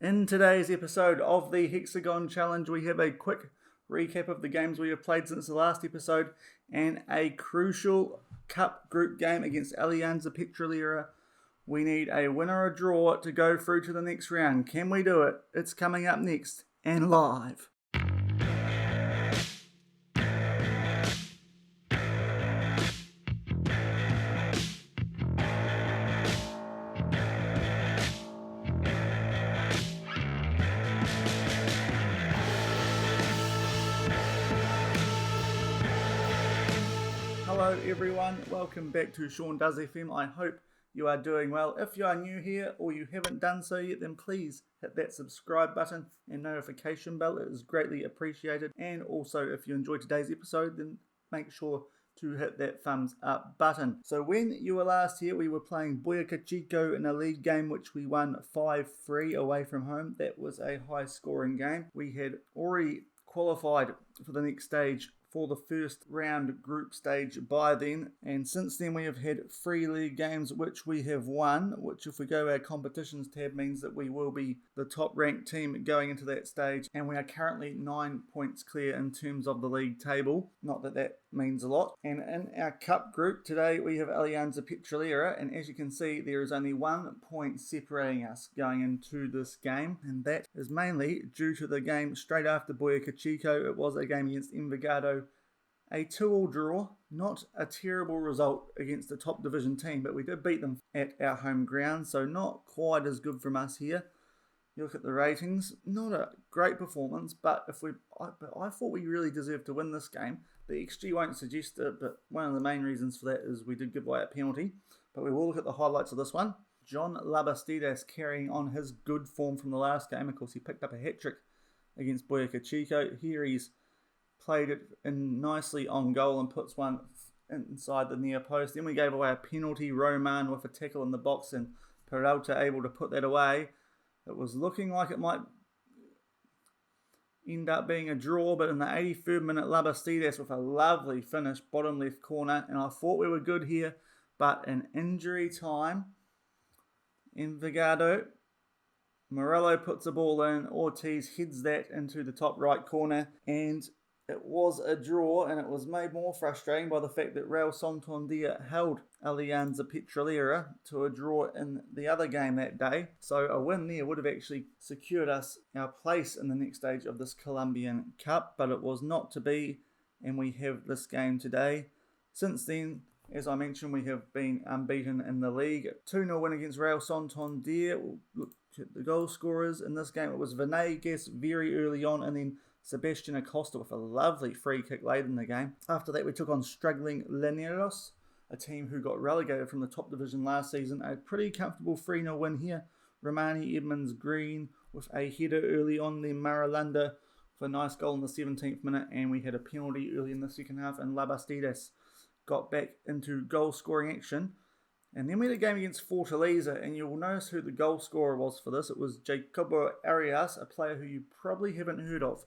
In today's episode of the Hexagon Challenge, we have a quick recap of the games we have played since the last episode and a crucial cup group game against Alianza Petrolera. We need a win or a draw to go through to the next round. Can we do it? It's coming up next and live. Hello everyone, welcome back to Shaun Does FM. I hope you are doing well. If you are new here or you haven't done so yet, then please hit that subscribe button and notification bell. It is greatly appreciated. And also, if you enjoyed today's episode, then make sure to hit that thumbs up button. So when you were last here, we were playing Boyacá Chico in a league game which we won 5-3 away from home. That was a high scoring game. We had already qualified for the next stage for the first round group stage by then, and since then we have had 3 league games which we have won, which if we go to our competitions tab means that we will be the top ranked team going into that stage, and we are currently 9 points clear in terms of the league table. Not that that means a lot. And in our cup group today we have Alianza Petrolera, and as you can see there is only 1 point separating us going into this game, and that is mainly due to the game straight after Boyacá Chico. It was a game against Envigado, a 2-2 draw, not a terrible result against a top division team, but we did beat them at our home ground, so not quite as good from us here. You look at the ratings, not a great performance, but I thought we really deserved to win this game. The XG won't suggest it, but one of the main reasons for that is we did give away a penalty. But we will look at the highlights of this one. John Labastidas carrying on his good form from the last game. Of course, he picked up a hat-trick against Boyacá Chico. Here he's played it in nicely on goal and puts one inside the near post. Then we gave away a penalty. Roman with a tackle in the box and Peralta able to put that away. It was looking like it might end up being a draw, but in the 83rd minute, Labastidas with a lovely finish, bottom left corner, and I thought we were good here, but in injury time, Envigado, Morello puts the ball in, Ortiz heads that into the top right corner, and it was a draw, and it was made more frustrating by the fact that Real Santander held Alianza Petrolera to a draw in the other game that day. So a win there would have actually secured us our place in the next stage of this Colombian Cup, but it was not to be, and we have this game today. Since then, as I mentioned, we have been unbeaten in the league. 2-0 win against Real Santander. We'll look at the goal scorers in this game. It was Venegas very early on, and then Sebastian Acosta with a lovely free kick late in the game. After that, we took on struggling Llaneros, a team who got relegated from the top division last season. A pretty comfortable 3-0 win here. Romani Edmonds Green with a header early on, then Maralanda for a nice goal in the 17th minute, and we had a penalty early in the second half, and Labastidas got back into goal scoring action. And then we had a game against Fortaleza, and you'll notice who the goal scorer was for this. It was Jacobo Arias, a player who you probably haven't heard of.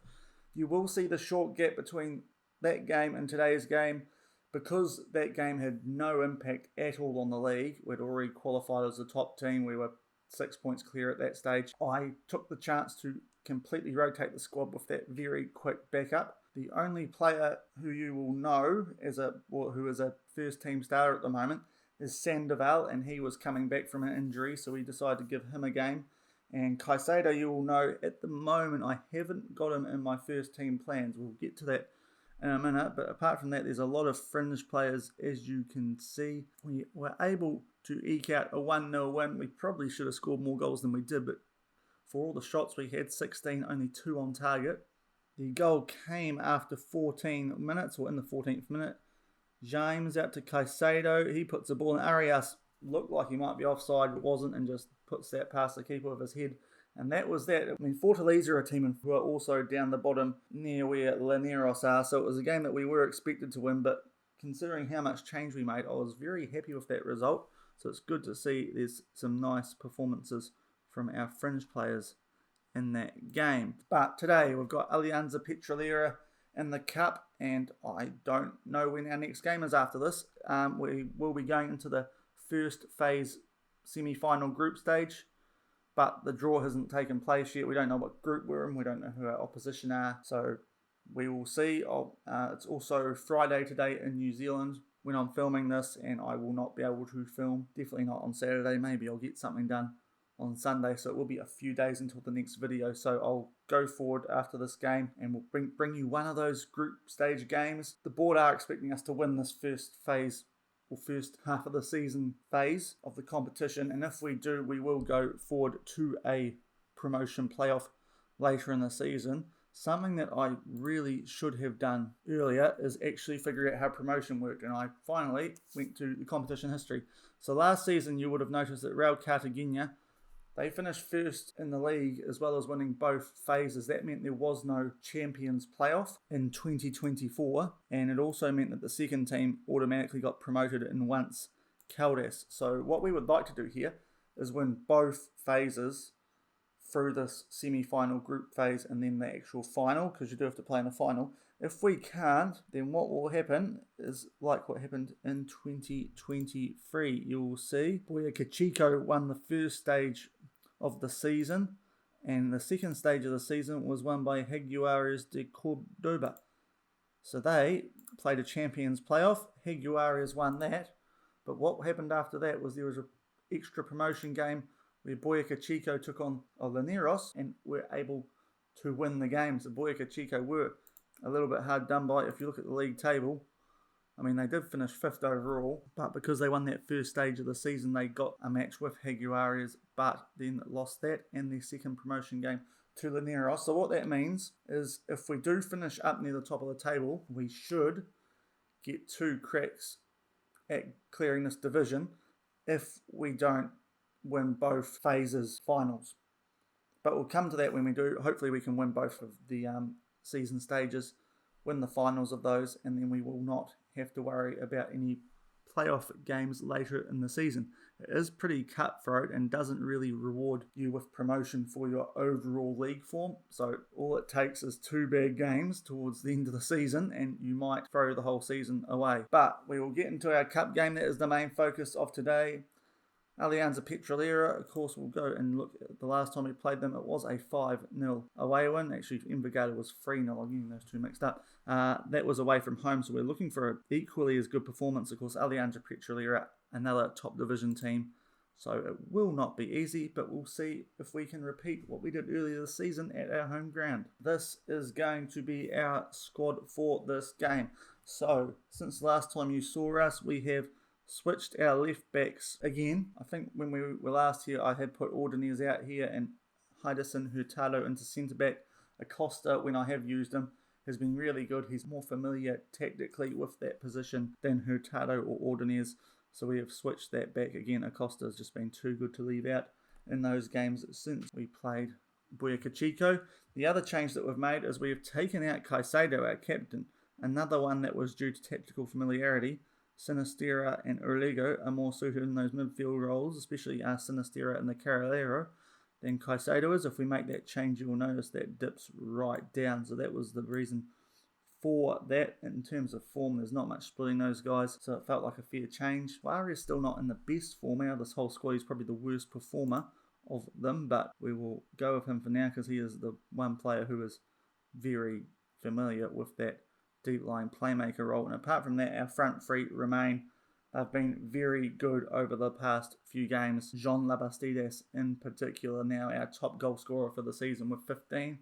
You will see the short gap between that game and today's game because that game had no impact at all on the league. We'd already qualified as the top team. We were 6 points clear at that stage. I took the chance to completely rotate the squad with that very quick backup. The only player who you will know who is a first team starter at the moment is Sandoval, and he was coming back from an injury, so we decided to give him a game. And Caicedo, you will know, at the moment, I haven't got him in my first team plans. We'll get to that in a minute. But apart from that, there's a lot of fringe players, as you can see. We were able to eke out a 1-0 win. We probably should have scored more goals than we did, but for all the shots we had, 16, only 2 on target. The goal came after 14 minutes, or in the 14th minute. James out to Caicedo. He puts the ball in. Arias looked like he might be offside, but wasn't, and just puts that past the keeper with his head. And that was that. I mean, Fortaleza are a team who are also down the bottom near where Llaneros are, so it was a game that we were expected to win, but considering how much change we made, I was very happy with that result. So it's good to see there's some nice performances from our fringe players in that game. But today we've got Alianza Petrolera in the Cup, and I don't know when our next game is after this. We will be going into the first phase semi-final group stage but the draw hasn't taken place yet. We don't know what group we're in. We don't know who our opposition are. So we will see. It's also Friday today in New Zealand when I'm filming this, and I will not be able to film. Definitely not on Saturday. Maybe I'll get something done on Sunday, so it will be a few days until the next video. So I'll go forward after this game and we'll bring you one of those group stage games. The board are expecting us to win this first phase, or first half of the season phase of the competition, and if we do, we will go forward to a promotion playoff later in the season. Something that I really should have done earlier is actually figure out how promotion worked, and I finally went to the competition history. So last season you would have noticed that Real Cartagena, they finished first in the league as well as winning both phases. That meant there was no Champions playoff in 2024, and it also meant that the second team automatically got promoted in once Caldas. So what we would like to do here is win both phases through this semi-final group phase and then the actual final, because you do have to play in the final. If we can't, then what will happen is like what happened in 2023. You will see Boyacá Chico won the first stage of the season, and the second stage of the season was won by Hexagon de Cordoba. So they played a Champions playoff. Hexagon won that, but what happened after that was there was an extra promotion game where Boyacá Chico took on Llaneros and were able to win the game. So Boyacá Chico were a little bit hard done by. If you look at the league table, I mean, they did finish 5th overall, but because they won that first stage of the season, they got a match with Hexagon, but then lost that and their second promotion game to Llaneros. So what that means is if we do finish up near the top of the table, we should get 2 cracks at clearing this division if we don't win both phases finals. But we'll come to that when we do. Hopefully we can win both of the season stages, win the finals of those, and then we will not have to worry about any playoff games later in the season. It is pretty cutthroat and doesn't really reward you with promotion for your overall league form. So all it takes is 2 bad games towards the end of the season and you might throw the whole season away. But we will get into our cup game. That is the main focus of today. Alianza Petrolera, of course, we'll go and look at the last time we played them. It was a 5-0 away win. Actually, Envigado was 3-0. I'm getting those two mixed up. That was away from home, so we're looking for an equally as good performance. Of course, Alianza Petrolera, another top division team. So it will not be easy, but we'll see if we can repeat what we did earlier this season at our home ground. This is going to be our squad for this game. So, since the last time you saw us, we have switched our left backs again. I think when we were last here, I had put Ordonez out here and Hudson Hurtado into centre back. Acosta, when I have used him, has been really good. He's more familiar tactically with that position than Hurtado or Ordonez. So we have switched that back again. Acosta has just been too good to leave out in those games since we played Boyacá Chico. The other change that we've made is we have taken out Caicedo, our captain. Another one that was due to tactical familiarity. Sinistera and Orlego are more suited in those midfield roles, especially Sinistera and the Carrilero, than Caicedo is. If we make that change, you will notice that dips right down. So that was the reason for that. In terms of form, there's not much splitting those guys, so it felt like a fair change. Wari is still not in the best form out of this whole squad. He's probably the worst performer of them, but we will go with him for now because he is the one player who is very familiar with that deep line playmaker role. And apart from that, our front three remain. They've been very good over the past few games. Jean Labastides in particular, now our top goal scorer for the season with 15.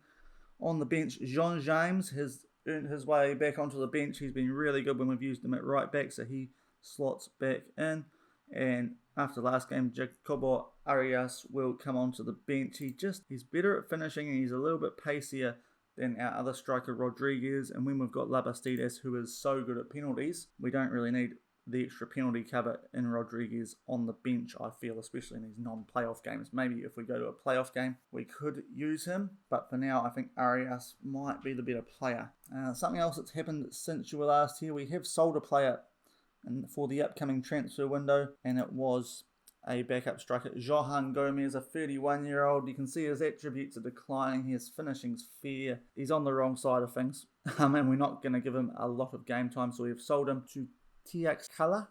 On the bench, Jean James has earned his way back onto the bench. He's been really good when we've used him at right back, so he slots back in. And after last game, Jacobo Arias will come onto the bench. He's better at finishing and he's a little bit pacier than our other striker Rodriguez. And when we've got Labastides, who is so good at penalties, we don't really need the extra penalty cover in Rodriguez on the bench, I feel, especially in these non-playoff games. Maybe if we go to a playoff game, we could use him. But for now, I think Arias might be the better player. Something else that's happened since you were last here, we have sold a player for the upcoming transfer window, and it was a backup striker, Johan Gomez, a 31-year-old. You can see his attributes are declining. His finishing's fair. He's on the wrong side of things. And we're not going to give him a lot of game time, so we've sold him to TX Color.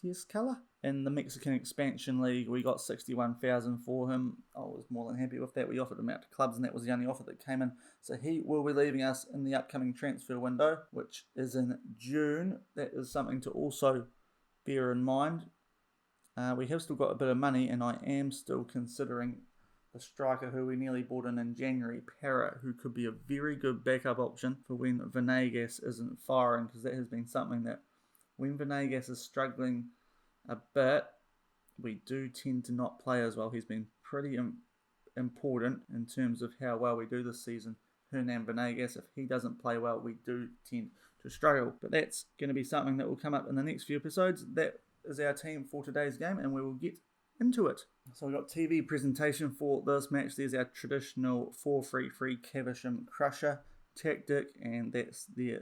Tezcala. In the Mexican Expansion League, we got 61,000 for him. I was more than happy with that. We offered him out to clubs, and that was the only offer that came in. So he will be leaving us in the upcoming transfer window, which is in June. That is something to also bear in mind. We have still got a bit of money, and I am still considering the striker who we nearly bought in January, Parrott, who could be a very good backup option for when Venegas isn't firing, because that has been something that when Venegas is struggling a bit, we do tend to not play as well. He's been pretty important in terms of how well we do this season. Hernan Venegas, if he doesn't play well, we do tend to struggle. But that's going to be something that will come up in the next few episodes. That is our team for today's game, and we will get into it. So we've got TV presentation for this match. There's our traditional 4-3-3 Caversham Crusher tactic, and there is the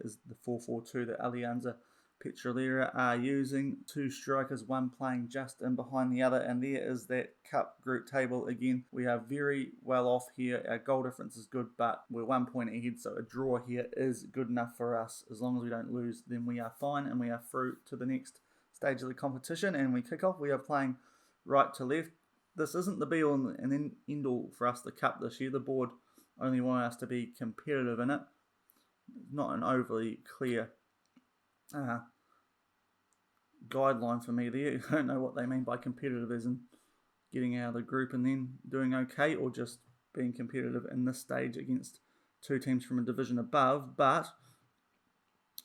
4-4-2 that Alianza Petrolera are using. Two strikers, one playing just in behind the other, and there is that cup group table again. We are very well off here. Our goal difference is good, but we're 1 point ahead, so a draw here is good enough for us. As long as we don't lose, then we are fine, and we are through to the next stage of the competition. And we kick off. We are playing right to left. This isn't the be-all and end-all for us, the cup this year. The board only want us to be competitive in it. Not an overly clear guideline for me there. I don't know what they mean by competitive, as in getting out of the group and then doing okay, or just being competitive in this stage against two teams from a division above. But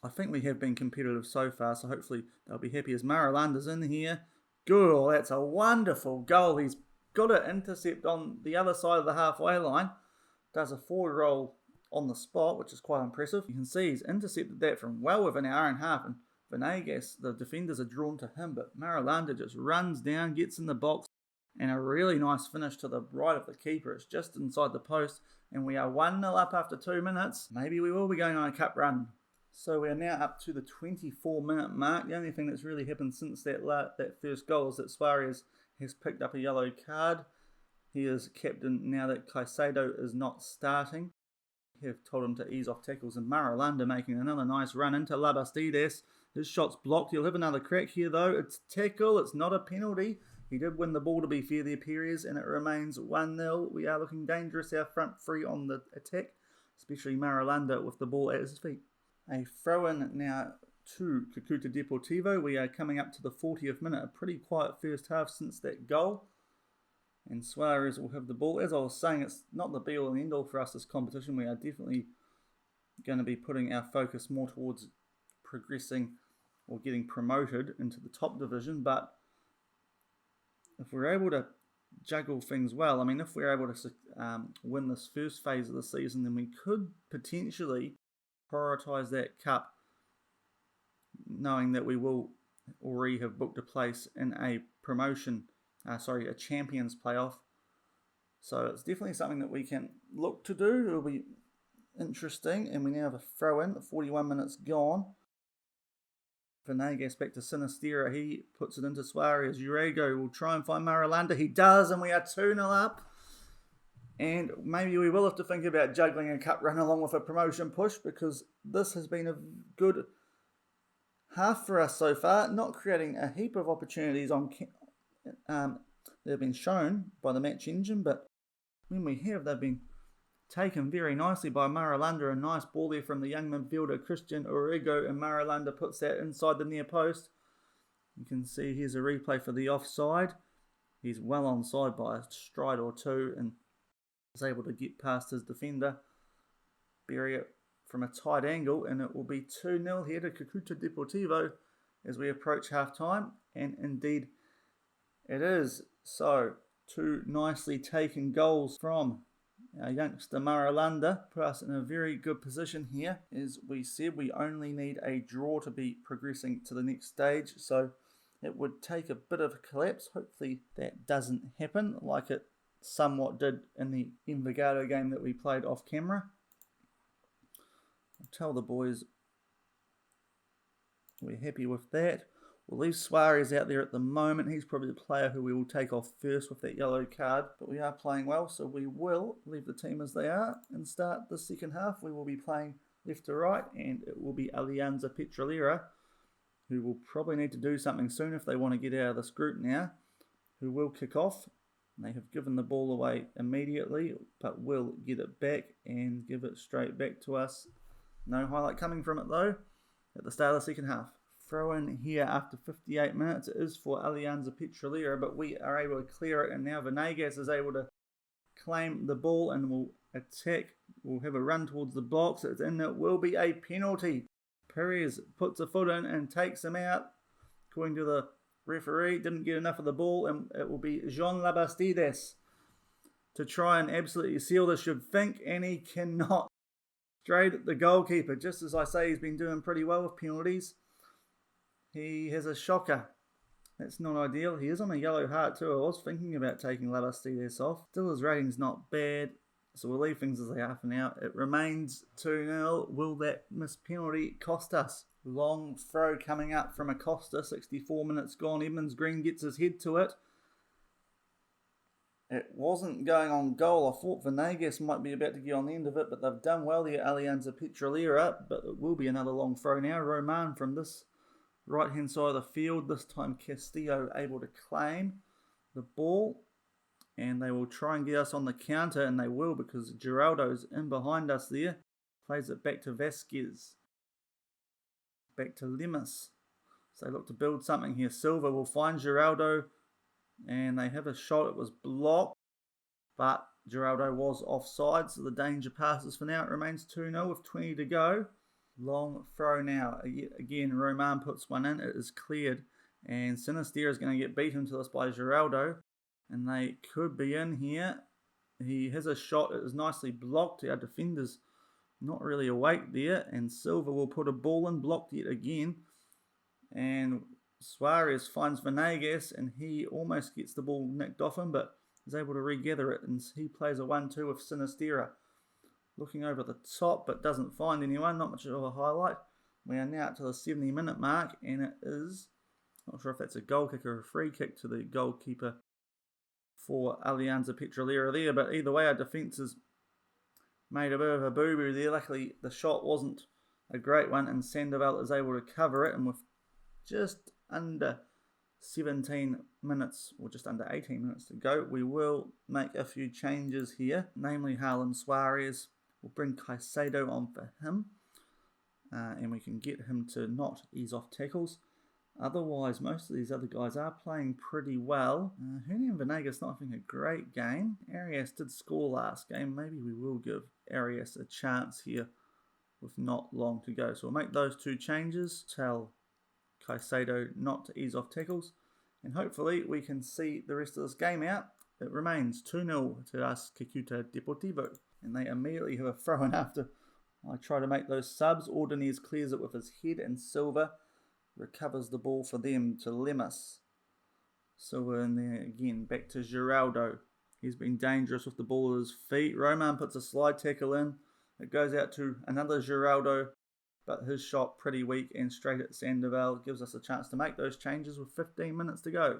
I think we have been competitive so far, so hopefully they'll be happy. As Marilanda's in here. Good, oh, that's a wonderful goal. He's got an intercept on the other side of the halfway line. Does a forward roll on the spot, which is quite impressive. You can see he's intercepted that from well within an hour and a half, and Venegas, the defenders are drawn to him, but Marilanda just runs down, gets in the box, and a really nice finish to the right of the keeper. It's just inside the post, and we are 1-0 up after 2 minutes. Maybe we will be going on a cup run. So we are now up to the 24-minute mark. The only thing that's really happened since that first goal is that Suarez has picked up a yellow card. He is captain now that Caicedo is not starting. We have told him to ease off tackles, and Marilanda making another nice run into Labastides. His shot's blocked. He'll have another crack here though. It's tackle. It's not a penalty. He did win the ball, to be fair there, Perez, and it remains 1-0. We are looking dangerous, our front three on the attack, especially Marilanda with the ball at his feet. A throw-in now to Cucuta Deportivo. We are coming up to the 40th minute. A pretty quiet first half since that goal. And Suarez will have the ball. As I was saying, it's not the be-all and end-all for us, this competition. We are definitely going to be putting our focus more towards progressing or getting promoted into the top division. But if we're able to juggle things well, I mean, if we're able to win this first phase of the season, then we could potentially prioritise that cup, knowing that we will already have booked a place in a a Champions playoff. So it's definitely something that we can look to do. It'll be interesting. And we now have a throw in, 41 minutes gone. Venegas back to Sinistera. He puts it into Suarez. Urego will try and find Marilanda. He does, and we are 2-0 up. And maybe we will have to think about juggling a cup run along with a promotion push, because this has been a good half for us so far, not creating a heap of opportunities they've been shown by the match engine, but when we have, they've been taken very nicely by Marilanda. A nice ball there from the young midfielder Christian Urego, and Marilanda puts that inside the near post. You can see here's a replay for the offside. He's well onside by a stride or two, and is able to get past his defender, bury it from a tight angle, and it will be 2-0 here to Cucuta Deportivo as we approach half-time, and indeed it is. So, two nicely taken goals from our youngster Marilanda put us in a very good position here. As we said, we only need a draw to be progressing to the next stage, so it would take a bit of a collapse. Hopefully that doesn't happen like it somewhat did in the Envigado game that we played off camera. I'll tell the boys we're happy with that. We'll leave Suarez out there at the moment. He's probably the player who we will take off first with that yellow card. But we are playing well, so we will leave the team as they are and start the second half. We will be playing left to right, and it will be Alianza Petrolera who will probably need to do something soon if they want to get out of this group now, who will kick off. They have given the ball away immediately, but will get it back and give it straight back to us. No highlight coming from it though at the start of the second half. Throw in here after 58 minutes. It is for Alianza Petrolera, but we are able to clear it, and now Venegas is able to claim the ball and will attack. We'll have a run towards the blocks. It's in. It will be a penalty. Perez puts a foot in and takes him out. According to the referee, didn't get enough of the ball, and it will be Jean Labastides to try and absolutely seal this, you'd think, and he cannot. Straight at the goalkeeper, just as I say, he's been doing pretty well with penalties. He has a shocker. That's not ideal. He is on a yellow heart too. I was thinking about taking Labastides off. Still, his rating's not bad, so we'll leave things as they are for now. It remains 2-0. Will that missed penalty cost us? Long throw coming up from Acosta. 64 minutes gone. Edmonds Green gets his head to it. It wasn't going on goal. I thought Venegas might be about to get on the end of it, but they've done well there, Alianza Petrolera. But it will be another long throw now. Roman from this right-hand side of the field. This time Castillo able to claim the ball. And they will try and get us on the counter, and they will because Geraldo's in behind us there. Plays it back to Vasquez. Back to Lemus. So they look to build something here. Silva will find Geraldo. And they have a shot. It was blocked, but Geraldo was offside, so the danger passes for now. It remains 2-0 with 20 to go. Long throw now. Again, Roman puts one in. It is cleared, and Sinister is going to get beaten to this by Geraldo, and they could be in here. He has a shot. It is nicely blocked. Our defender's not really awake there, and Silva will put a ball in, blocked yet again, and Suarez finds Venegas, and he almost gets the ball nicked off him, but is able to regather it, and he plays a 1-2 with Sinistera. Looking over the top, but doesn't find anyone. Not much of a highlight. We are now up to the 70-minute mark, and it is, not sure if that's a goal kick or a free kick to the goalkeeper for Alianza Petrolera there, but either way, our defence has made a bit of a boo-boo there. Luckily, the shot wasn't a great one, and Sandoval is able to cover it, and with just under 17 minutes, or just under 18 minutes to go, we will make a few changes here. Namely, Harlan Suarez will bring Caicedo on for him, and we can get him to not ease off tackles. Otherwise, most of these other guys are playing pretty well. Hernan Venegas not having a great game. Arias did score last game. Maybe we will give Arias a chance here with not long to go. So we'll make those two changes. Tell Caicedo not to ease off tackles, and hopefully we can see the rest of this game out. It remains 2-0 to us, Cucuta Deportivo, and they immediately have a throw-in after I try to make those subs. Ordonez clears it with his head, and Silva recovers the ball for them to Lemus. Silva in there again, back to Geraldo. He's been dangerous with the ball at his feet. Roman puts a slide tackle in. It goes out to another Geraldo, but his shot pretty weak and straight at Sandoval. Gives us a chance to make those changes with 15 minutes to go.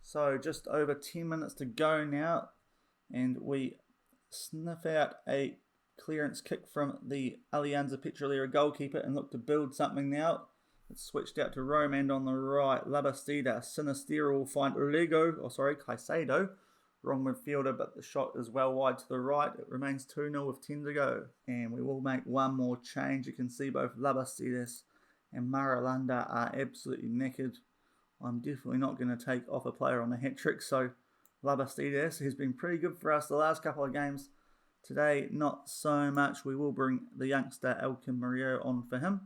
So just over 10 minutes to go now, and we sniff out a clearance kick from the Alianza Petrolera goalkeeper and look to build something now. It's switched out to Roman on the right. Labastida, Sinistera will find Caicedo. Wrong midfielder, but the shot is well wide to the right. It remains 2-0 with 10 to go. And we will make one more change. You can see both Labastides and Maralanda are absolutely knackered. I'm definitely not going to take off a player on a hat-trick. So Labastides has been pretty good for us the last couple of games. Today, not so much. We will bring the youngster Elkin Murillo on for him.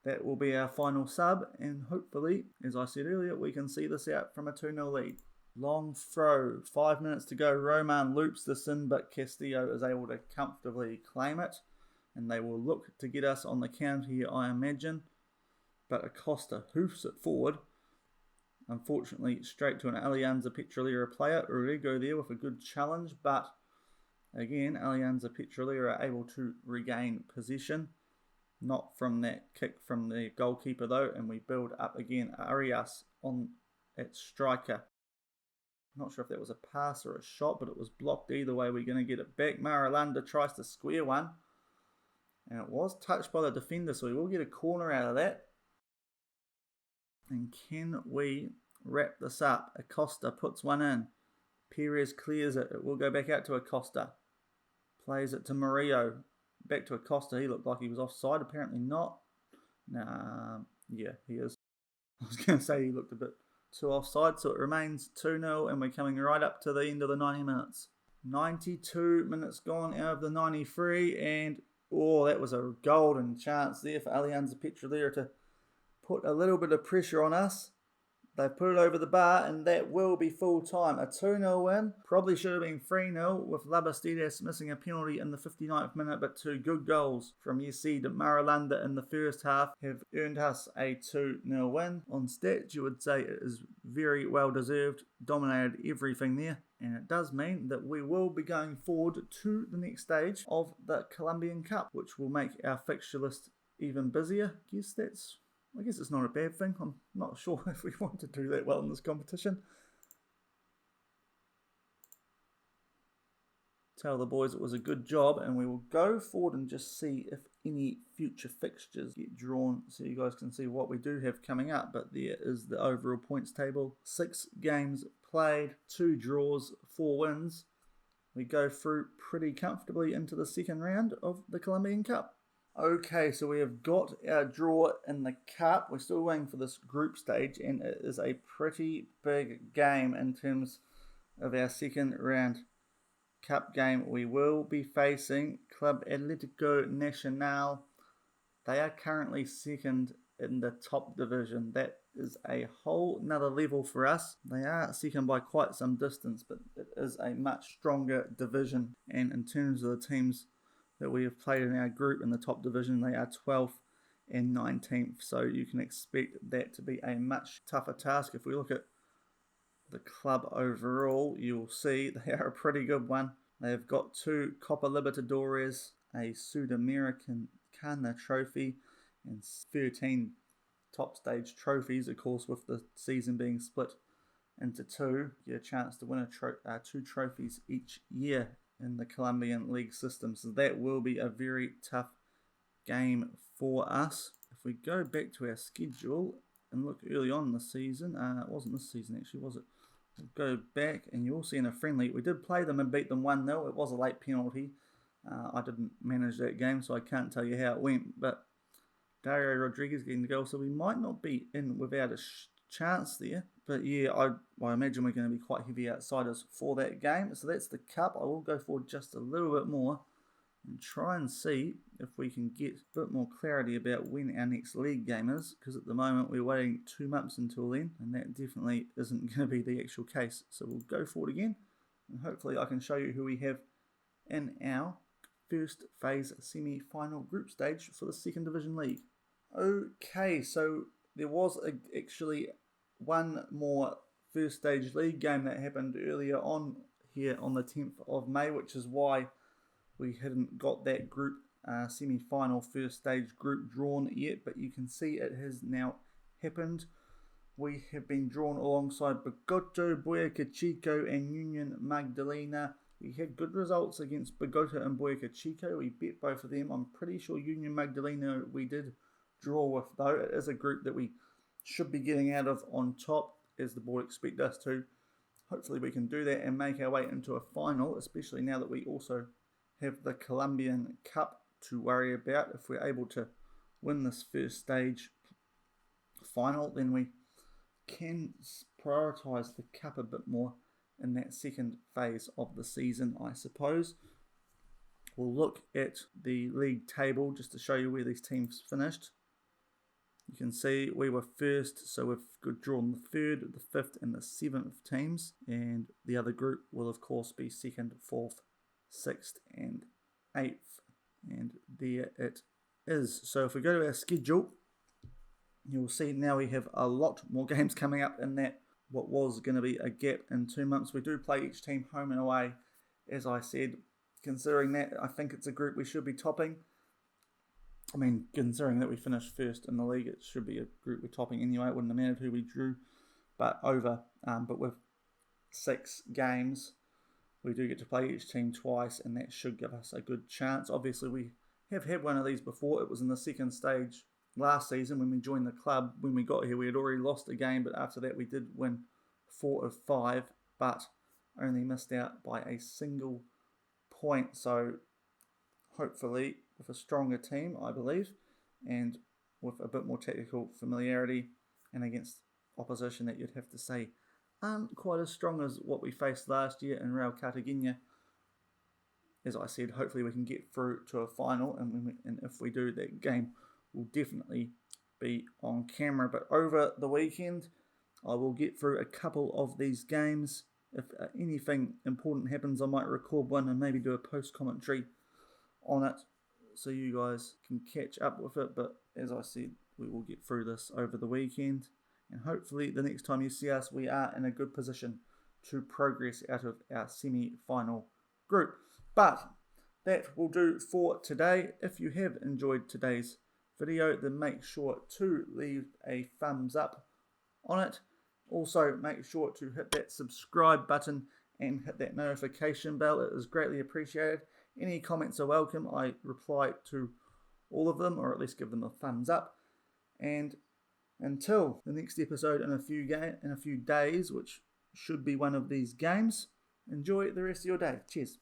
That will be our final sub. And hopefully, as I said earlier, we can see this out from a 2-0 lead. Long throw, 5 minutes to go. Roman loops this in, but Castillo is able to comfortably claim it. And they will look to get us on the counter here, I imagine. But Acosta hoofs it forward. Unfortunately, straight to an Alianza Petrolera player. Urrego there with a good challenge. But again, Alianza Petrolera are able to regain possession. Not from that kick from the goalkeeper though. And we build up again. Arias on at striker. Not sure if that was a pass or a shot, but it was blocked either way. We're going to get it back. Maralanda tries to square one. And it was touched by the defender, so we will get a corner out of that. And can we wrap this up? Acosta puts one in. Perez clears it. It will go back out to Acosta. Plays it to Murillo. Back to Acosta. He looked like he was offside. Apparently not. Nah, yeah, he is. I was going to say he looked a bit too offside. So it remains 2-0 and we're coming right up to the end of the 90 minutes. 92 minutes gone out of the 93 and that was a golden chance there for Alianza Petrolera to put a little bit of pressure on us. They put it over the bar and that will be full time. A 2-0 win. Probably should have been 3-0 with Labastidas missing a penalty in the 59th minute, but two good goals from Yesid Maralanda in the first half have earned us a 2-0 win. On stats, you would say it is very well deserved, dominated everything there. And it does mean that we will be going forward to the next stage of the Colombian Cup, which will make our fixture list even busier. I guess it's not a bad thing. I'm not sure if we want to do that well in this competition. Tell the boys it was a good job, and we will go forward and just see if any future fixtures get drawn so you guys can see what we do have coming up. But there is the overall points table. 6 games played, 2 draws, 4 wins. We go through pretty comfortably into the second round of the Colombian Cup. Okay, so we have got our draw in the cup. We're still waiting for this group stage, and it is a pretty big game in terms of our second round cup game. We will be facing Club Atlético Nacional. They are currently second in the top division. That is a whole nother level for us. They are second by quite some distance, but it is a much stronger division. And in terms of the teams that we have played in our group in the top division, they are 12th and 19th. So you can expect that to be a much tougher task. If we look at the club overall, you'll see they are a pretty good one. They've got 2 Copa Libertadores, a Sud-American Trophy, and 13 top stage trophies, of course, with the season being split into 2. You get a chance to win 2 trophies each year in the Colombian League system. So that will be a very tough game for us. If we go back to our schedule and look early on in the season, it wasn't this season actually, was it? We'll go back and you'll see in a friendly, we did play them and beat them 1-0. It was a late penalty. I didn't manage that game, so I can't tell you how it went, but Dario Rodriguez getting the goal, so we might not be in without a chance there. But yeah, I imagine we're going to be quite heavy outsiders for that game. So that's the cup. I will go forward just a little bit more and try and see if we can get a bit more clarity about when our next league game is, because at the moment we're waiting 2 months until then, and that definitely isn't going to be the actual case. So we'll go forward again, and hopefully I can show you who we have in our first phase semi-final group stage for the second division league. Okay, so there was actually one more first stage league game that happened earlier on here on the 10th of May, which is why we hadn't got that group semi-final first stage group drawn yet, but you can see it has now happened. We have been drawn alongside Bogota, Boyacá Chico and Union Magdalena. We had good results against Bogota and Boyacá Chico. We bet both of them. I'm pretty sure Union Magdalena we did draw with, though. It is a group that we should be getting out of on top, as the board expect us to. Hopefully we can do that and make our way into a final, especially now that we also have the Colombian Cup to worry about. If we're able to win this first stage final, then we can prioritise the Cup a bit more in that second phase of the season, I suppose. We'll look at the league table just to show you where these teams finished. You can see we were first, so we've drawn the 3rd, the 5th and the 7th teams, and the other group will of course be 2nd, 4th, 6th and 8th, and there it is. So if we go to our schedule, you'll see now we have a lot more games coming up in that what was going to be a gap in 2 months. We do play each team home and away, as I said. Considering that, I think it's a group we should be topping. I mean, considering that we finished first in the league, it should be a group we're topping anyway. It wouldn't have mattered who we drew, but with 6 games, we do get to play each team twice, and that should give us a good chance. Obviously, we have had one of these before. It was in the second stage last season when we joined the club, when we got here, we had already lost a game, but after that we did win 4 of 5, but only missed out by a single point. So hopefully with a stronger team, I believe, and with a bit more tactical familiarity and against opposition that you'd have to say aren't quite as strong as what we faced last year in Real Cartagena. As I said, hopefully we can get through to a final, and if we do, that game will definitely be on camera. But over the weekend, I will get through a couple of these games. If anything important happens, I might record one and maybe do a post-commentary on it so you guys can catch up with it. But as I said, we will get through this over the weekend, and hopefully the next time you see us, we are in a good position to progress out of our semi-final group. But that will do for today. If you have enjoyed today's video, then make sure to leave a thumbs up on it. Also, make sure to hit that subscribe button and hit that notification bell. It is greatly appreciated. Any comments are welcome. I reply to all of them, or at least give them a thumbs up. And until the next episode in a few days, which should be one of these games, enjoy the rest of your day. Cheers.